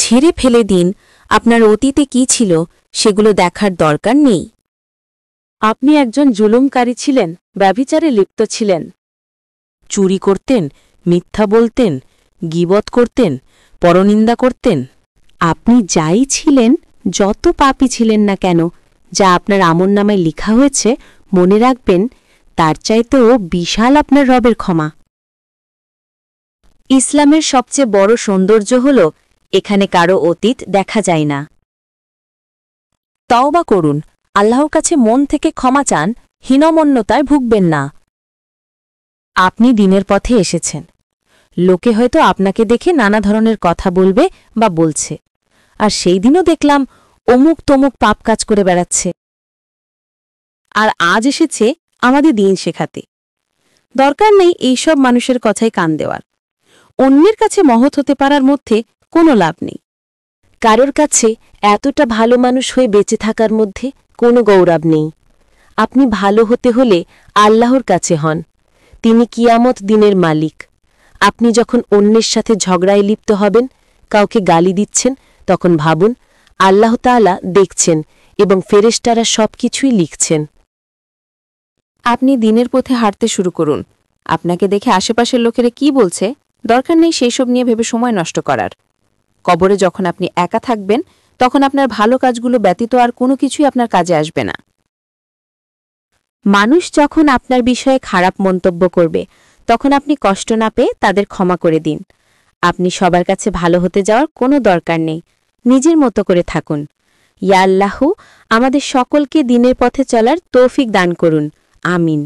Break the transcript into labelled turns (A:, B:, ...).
A: ঝেড়ে ফেলে দিন। আপনার অতীতে কি ছিল সেগুলো দেখার দরকার নেই।
B: আপনি একজন জুলুমকারী ছিলেন, ব্যভিচারে লিপ্ত ছিলেন।
C: চুরি করতেন, মিথ্যা বলতেন, গীবত করতেন, পরনিন্দা করতেন।
A: আপনি যাই ছিলেন, যত পাপী ছিলেন না কেন, যা আপনার আমলনামায় লেখা হয়েছে, মনে রাখবেন তার চাইতেও বিশাল আপনার রবের ক্ষমা। ইসলামের সবচেয়ে বড় সৌন্দর্য হল এখানে কারো অতীত দেখা যায় না।
C: তওবা করুন, আল্লাহর কাছে মন থেকে ক্ষমা চান, হীনমন্যতায় ভুগবেন না। আপনি দিনের পথে এসেছেন। লোকে হয়তো আপনাকে দেখে নানা ধরনের কথা বলবে বা বলছে, আর সেই দিনও দেখলাম অমুক তমুক পাপ কাজ করে বেড়াচ্ছে।
B: আর আজ এসেছে আমাদের দিন শেখাতে। দরকার নেই এইসব মানুষের কথায় কান দেওয়ার। অন্যের কাছে মহৎ হতে পারার মধ্যে কোনো লাভ নেই।
A: কারোর কাছে এতটা ভালো মানুষ হয়ে বেঁচে থাকার মধ্যে কোনো গৌরব নেই। আপনি ভালো হতে হলে আল্লাহর কাছে হন, তিনি কিয়ামত দিনের মালিক। আপনি যখন অন্যের সাথে ঝগড়ায় লিপ্ত হবেন, কাউকে গালি দিচ্ছেন, তখন ভাবুন আল্লাহ তাআলা দেখছেন এবং ফেরেশতারা সবকিছুই লিখছেন।
B: আপনি দিনের পথে হাঁটতে শুরু করুন। আপনাকে দেখে আশেপাশের লোকেরা কি বলছে, দরকার নেই সেই সব নিয়ে ভেবে সময় নষ্ট করার। কবরে যখন আপনি একা থাকবেন, তখন আপনার ভালো কাজগুলো ব্যতীত আর কোনো কিছুই আপনার কাজে আসবে না।
A: মানুষ যখন আপনার বিষয়ে খারাপ মন্তব্য করবে, তখন আপনি কষ্ট না পেয়ে তাদের ক্ষমা করে দিন। আপনি সবার কাছে ভালো হতে যাওয়ার কোনো দরকার নেই, নিজের মতো করে থাকুন। ইয়া আল্লাহু, আমাদের সকলকে দিনের পথে চলার তৌফিক দান করুন। আমিন।